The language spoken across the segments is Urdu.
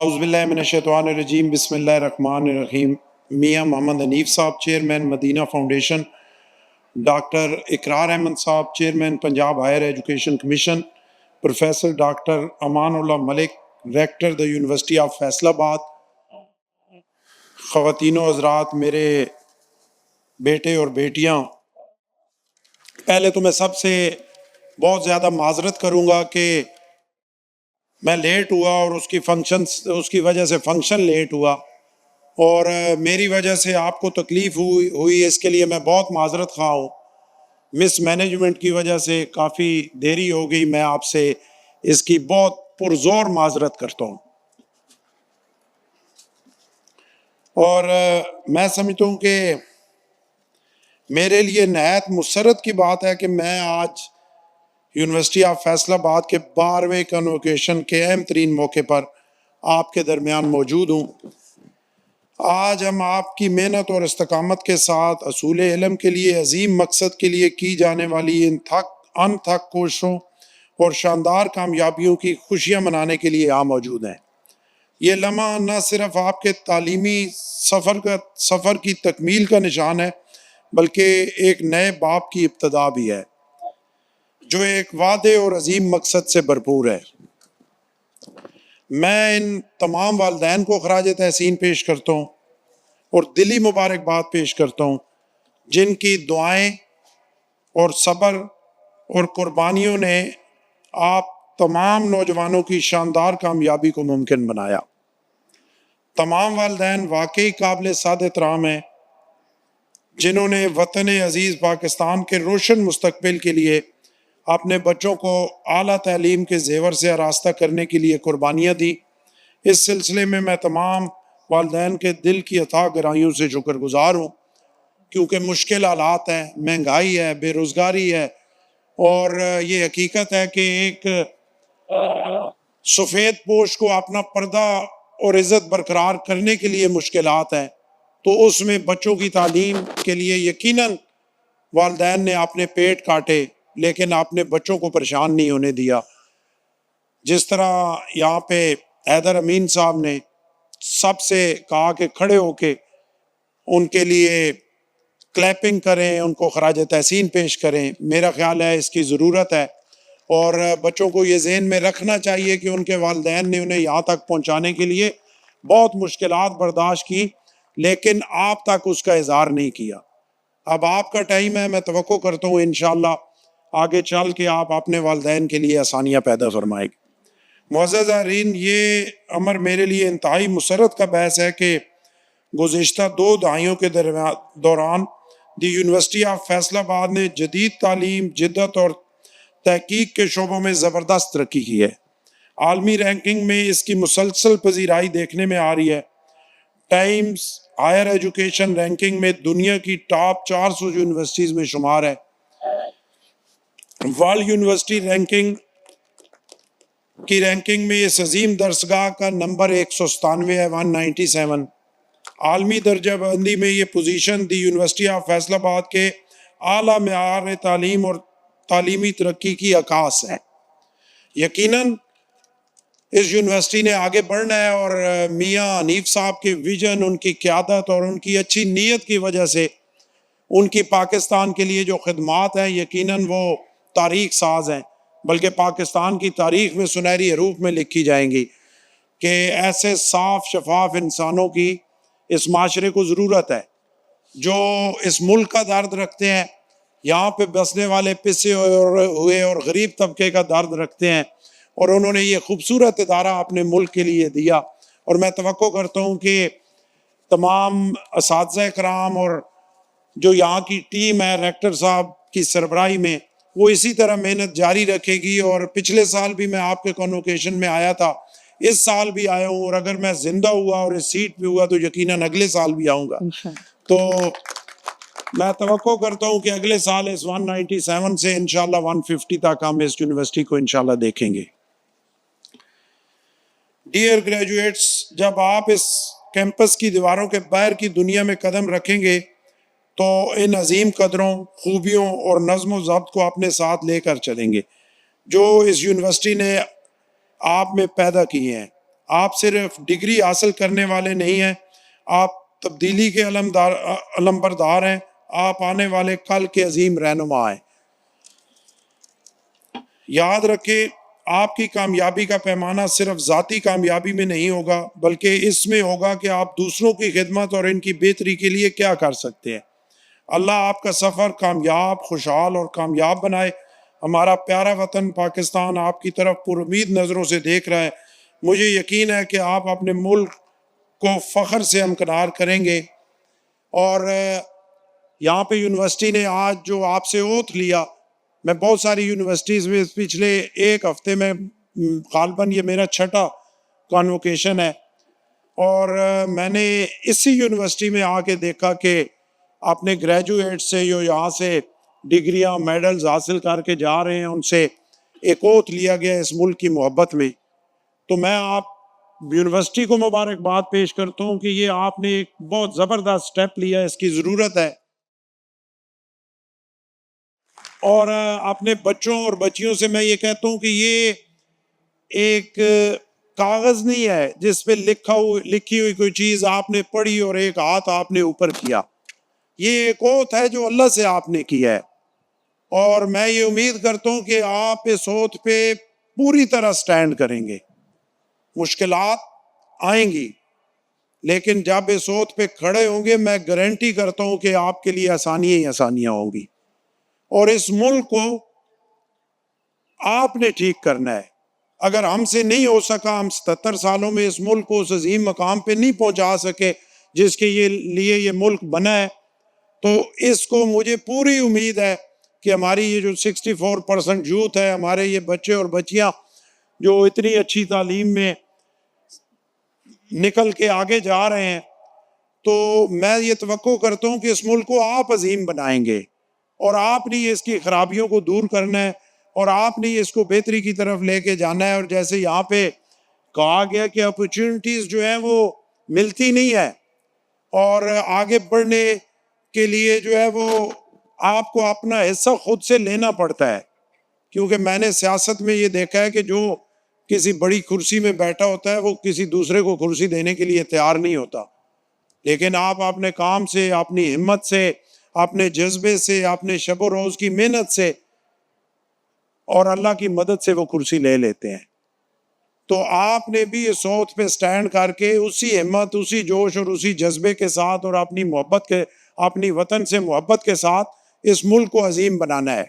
اعوذ باللہ من الشیطان الرجیم، بسم اللہ الرحمن الرحیم۔ میاں محمد حنیف صاحب چیئرمین مدینہ فاؤنڈیشن، ڈاکٹر اقرار احمد صاحب chairman Punjab higher education commission, professor doctor Amanullah Malik rector the university of Faisalabad, خواتین و حضرات، میرے بیٹے اور بیٹیاں، پہلے تو میں سب سے بہت زیادہ معذرت کروں گا کہ میں لیٹ ہوا اور اس کی وجہ سے فنکشن لیٹ ہوا، اور میری وجہ سے آپ کو تکلیف ہوئی، اس کے لیے میں بہت معذرت خواہ ہوں۔ مس مینجمنٹ کی وجہ سے کافی دیری ہو گئی، میں آپ سے اس کی بہت پرزور معذرت کرتا ہوں۔ اور میں سمجھتا ہوں کہ میرے لیے نہایت مسرت کی بات ہے کہ میں آج یونیورسٹی آف فیصل آباد کے 12ویں کنوکیشن کے اہم ترین موقع پر آپ کے درمیان موجود ہوں۔ آج ہم آپ کی محنت اور استقامت کے ساتھ اصول علم کے لیے، عظیم مقصد کے لیے کی جانے والی ان تھک کوششوں اور شاندار کامیابیوں کی خوشیاں منانے کے لیے یہاں موجود ہیں۔ یہ لمحہ نہ صرف آپ کے تعلیمی سفر کی تکمیل کا نشان ہے، بلکہ ایک نئے باب کی ابتدا بھی ہے جو ایک وعدے اور عظیم مقصد سے بھرپور ہے۔ میں ان تمام والدین کو خراج تحسین پیش کرتا ہوں اور دلی مبارکباد پیش کرتا ہوں، جن کی دعائیں اور صبر اور قربانیوں نے آپ تمام نوجوانوں کی شاندار کامیابی کو ممکن بنایا۔ تمام والدین واقعی قابل صد احترام ہیں، جنہوں نے وطن عزیز پاکستان کے روشن مستقبل کے لیے اپنے بچوں کو اعلیٰ تعلیم کے زیور سے آراستہ کرنے کے لیے قربانیاں دی۔ اس سلسلے میں تمام والدین کے دل کی اتھاہ گہرائیوں سے شکر گزار ہوں، کیونکہ مشکل حالات ہیں، مہنگائی ہے، بے روزگاری ہے، اور یہ حقیقت ہے کہ ایک سفید پوش کو اپنا پردہ اور عزت برقرار کرنے کے لیے مشکلات ہیں، تو اس میں بچوں کی تعلیم کے لیے یقیناً والدین نے اپنے پیٹ کاٹے، لیکن اپنے بچوں کو پریشان نہیں ہونے دیا۔ جس طرح یہاں پہ حیدر امین صاحب نے سب سے کہا کہ کھڑے ہو کے ان کے لیے کلیپنگ کریں، ان کو خراج تحسین پیش کریں، میرا خیال ہے اس کی ضرورت ہے، اور بچوں کو یہ ذہن میں رکھنا چاہیے کہ ان کے والدین نے انہیں یہاں تک پہنچانے کے لیے بہت مشکلات برداشت کی، لیکن آپ تک اس کا اظہار نہیں کیا۔ اب آپ کا ٹائم ہے، میں توقع کرتا ہوں انشاءاللہ آگے چل کے آپ اپنے والدین کے لیے آسانیاں پیدا فرمائیں گے۔ معزز حاضرین، یہ امر میرے لیے انتہائی مسرت کا باعث ہے کہ گزشتہ 2 دہائیوں کے دوران دی یونیورسٹی آف فیصل آباد نے جدید تعلیم، جدت اور تحقیق کے شعبوں میں زبردست ترقی کی ہے۔ عالمی رینکنگ میں اس کی مسلسل پذیرائی دیکھنے میں آ رہی ہے۔ ٹائمز ہائر ایجوکیشن رینکنگ میں دنیا کی ٹاپ 400 یونیورسٹیز میں شمار ہے۔ ورلڈ یونیورسٹی رینکنگ میں اس عظیم درسگاہ کا نمبر 197 ہے، 197۔ عالمی درجہ بندی میں یہ position the university of Faisal آباد کے اعلیٰ معیار تعلیم اور تعلیمی ترقی کی عکاس ہے۔ یقیناً اس یونیورسٹی نے آگے بڑھنا ہے، اور میاں حنیف صاحب کے ویژن، ان کی قیادت اور ان کی اچھی نیت کی وجہ سے ان کی پاکستان کے لیے جو خدمات ہیں یقیناً وہ تاریخ ساز ہیں، بلکہ پاکستان کی تاریخ میں سنہری حروف میں لکھی جائیں گی کہ ایسے صاف شفاف انسانوں کی اس معاشرے کو ضرورت ہے، جو اس ملک کا درد رکھتے ہیں، یہاں پہ بسنے والے پسے ہوئے اور غریب طبقے کا درد رکھتے ہیں، اور انہوں نے یہ خوبصورت ادارہ اپنے ملک کے لیے دیا۔ اور میں توقع کرتا ہوں کہ تمام اساتذہ کرام اور جو یہاں کی ٹیم ہے ریکٹر صاحب کی سربراہی میں، وہ اسی طرح محنت جاری رکھے گی۔ اور پچھلے سال بھی میں آپ کے کنوکیشن میں آیا تھا، اس سال بھی آیا ہوں، اور اگر میں زندہ ہوا اور اس سیٹ پہ ہوا تو یقیناً اگلے سال بھی آؤں گا۔ تو میں توقع کرتا ہوں کہ اگلے سال اس 197 سے انشاءاللہ 150 تک ہم اس یونیورسٹی کو انشاءاللہ دیکھیں گے۔ ڈیئر گریجویٹس، جب آپ اس کیمپس کی دیواروں کے باہر کی دنیا میں قدم رکھیں گے تو ان عظیم قدروں، خوبیوں اور نظم و ضبط کو اپنے ساتھ لے کر چلیں گے جو اس یونیورسٹی نے آپ میں پیدا کی ہیں۔ آپ صرف ڈگری حاصل کرنے والے نہیں ہیں، آپ تبدیلی کے علمبردار ہیں، آپ آنے والے کل کے عظیم رہنما ہیں۔ یاد رکھیں، آپ کی کامیابی کا پیمانہ صرف ذاتی کامیابی میں نہیں ہوگا، بلکہ اس میں ہوگا کہ آپ دوسروں کی خدمت اور ان کی بہتری کے لیے کیا کر سکتے ہیں۔ اللہ آپ کا سفر کامیاب، خوشحال اور کامیاب بنائے۔ ہمارا پیارا وطن پاکستان آپ کی طرف پر امید نظروں سے دیکھ رہا ہے۔ مجھے یقین ہے کہ آپ اپنے ملک کو فخر سے ہمکنار کریں گے۔ اور یہاں پہ یونیورسٹی نے آج جو آپ سے اوتھ لیا، میں بہت ساری یونیورسٹیز میں پچھلے ایک ہفتے میں غالباً یہ میرا 6واں کانوکیشن ہے، اور میں نے اسی یونیورسٹی میں آ کے دیکھا کہ اپنے گریجویٹ سے جو یہاں سے ڈگریاں میڈلز حاصل کر کے جا رہے ہیں، ان سے ایک اوتھ لیا گیا اس ملک کی محبت میں۔ تو میں آپ یونیورسٹی کو مبارکباد پیش کرتا ہوں کہ یہ آپ نے ایک بہت زبردست سٹیپ لیا، اس کی ضرورت ہے۔ اور اپنے بچوں اور بچیوں سے میں یہ کہتا ہوں کہ یہ ایک کاغذ نہیں ہے جس پہ لکھی ہوئی کوئی چیز آپ نے پڑھی اور ایک ہاتھ آپ نے اوپر کیا، یہ ایک اوتھ ہے جو اللہ سے آپ نے کیا ہے۔ اور میں یہ امید کرتا ہوں کہ آپ اس اوتھ پہ پوری طرح سٹینڈ کریں گے۔ مشکلات آئیں گی، لیکن جب اس اوتھ پہ کھڑے ہوں گے، میں گارنٹی کرتا ہوں کہ آپ کے لیے آسانیاں ہی آسانیاں ہوں گی، اور اس ملک کو آپ نے ٹھیک کرنا ہے۔ اگر ہم سے نہیں ہو سکا، ہم 77 سالوں میں اس ملک کو اس عظیم مقام پہ نہیں پہنچا سکے جس کے لیے یہ ملک بنا ہے، تو اس کو مجھے پوری امید ہے کہ ہماری یہ جو 64% یوتھ ہے، ہمارے یہ بچے اور بچیاں جو اتنی اچھی تعلیم میں نکل کے آگے جا رہے ہیں، تو میں یہ توقع کرتا ہوں کہ اس ملک کو آپ عظیم بنائیں گے، اور آپ نے اس کی خرابیوں کو دور کرنا ہے، اور آپ نے اس کو بہتری کی طرف لے کے جانا ہے۔ اور جیسے یہاں پہ کہا گیا کہ اپرچونٹیز جو ہیں وہ ملتی نہیں ہے، اور آگے بڑھنے کے لیے جو ہے وہ آپ کو اپنا حصہ خود سے لینا پڑتا ہے، کیونکہ میں نے سیاست میں یہ دیکھا ہے کہ جو کسی بڑی کرسی میں بیٹھا ہوتا ہے وہ کسی دوسرے کو کرسی دینے کے لیے تیار نہیں ہوتا، لیکن آپ اپنے کام سے، اپنی ہمت سے، اپنے جذبے سے، اپنے شب و روز کی محنت سے اور اللہ کی مدد سے وہ کرسی لے لیتے ہیں۔ تو آپ نے بھی اس اوتھ پہ سٹینڈ کر کے اسی ہمت، اسی جوش اور اسی جذبے کے ساتھ اور اپنی وطن سے محبت کے ساتھ اس ملک کو عظیم بنانا ہے۔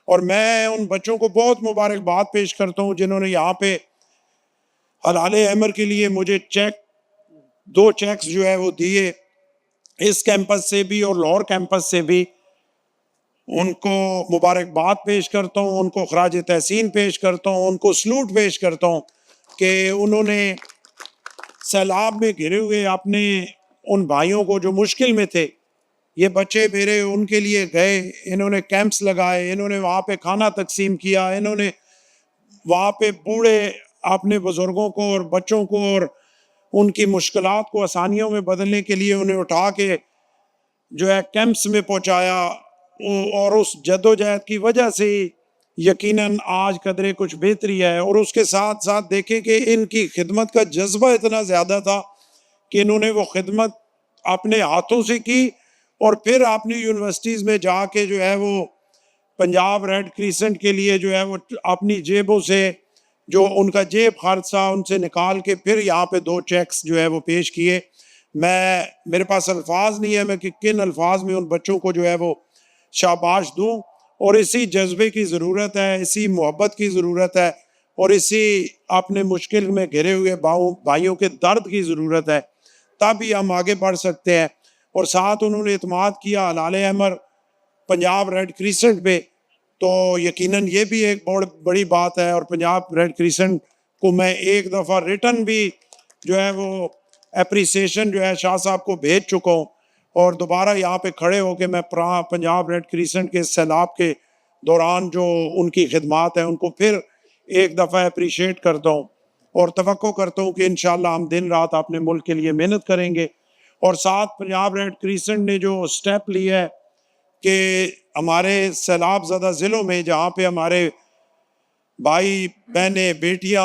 اور میں ان بچوں کو بہت مبارکباد پیش کرتا ہوں جنہوں نے یہاں پہ ہلال احمر کے لیے مجھے 2 چیکس جو ہے وہ دیے، اس کیمپس سے بھی اور لاہور کیمپس سے بھی۔ ان کو مبارکباد پیش کرتا ہوں، ان کو خراج تحسین پیش کرتا ہوں، ان کو سلوٹ پیش کرتا ہوں کہ انہوں نے سیلاب میں گھرے ہوئے اپنے ان بھائیوں کو جو مشکل میں تھے، یہ بچے میرے ان کے لیے گئے، انہوں نے کیمپس لگائے، انہوں نے وہاں پہ کھانا تقسیم کیا، انہوں نے وہاں پہ بوڑھے اپنے بزرگوں کو اور بچوں کو اور ان کی مشکلات کو آسانیوں میں بدلنے کے لیے انہیں اٹھا کے جو ہے کیمپس میں پہنچایا، اور اس جدوجہد کی وجہ سے یقیناً آج قدرے کچھ بہتری ہے۔ اور اس کے ساتھ ساتھ دیکھیں کہ ان کی خدمت کا جذبہ اتنا زیادہ تھا کہ انہوں نے وہ خدمت اپنے ہاتھوں سے کی، اور پھر اپنی یونیورسٹیز میں جا کے جو ہے وہ پنجاب ریڈ کریسنٹ کے لیے جو ہے وہ اپنی جیبوں سے جو ان کا جیب خرچ تھا ان سے نکال کے پھر یہاں پہ 2 چیکس جو ہے وہ پیش کیے۔ میرے پاس الفاظ نہیں ہے میں کہ کن الفاظ میں ان بچوں کو جو ہے وہ شاباش دوں، اور اسی جذبے کی ضرورت ہے، اسی محبت کی ضرورت ہے، اور اسی اپنے مشکل میں گھرے ہوئے بھائیوں کے درد کی ضرورت ہے، تب ہی ہم آگے بڑھ سکتے ہیں۔ اور ساتھ انہوں نے اعتماد کیا ہلال احمر پنجاب ریڈ کریسنٹ پہ، تو یقیناً یہ بھی ایک بہت بڑی بات ہے۔ اور پنجاب ریڈ کریسنٹ کو میں ایک دفعہ ریٹن بھی جو ہے وہ اپریسیشن جو ہے شاہ صاحب کو بھیج چکا ہوں، اور دوبارہ یہاں پہ کھڑے ہو کے میں پنجاب ریڈ کریسنٹ کے سیلاب کے دوران جو ان کی خدمات ہیں ان کو پھر ایک دفعہ اپریشیٹ کرتا ہوں، اور توقع کرتا ہوں کہ انشاءاللہ ہم دن رات اپنے ملک کے لیے محنت کریں گے۔ اور ساتھ پنجاب ریڈ کریسنٹ نے جو سٹیپ لیا ہے کہ ہمارے سیلاب زدہ ضلعوں میں جہاں پہ ہمارے بھائی بہنیں بیٹیاں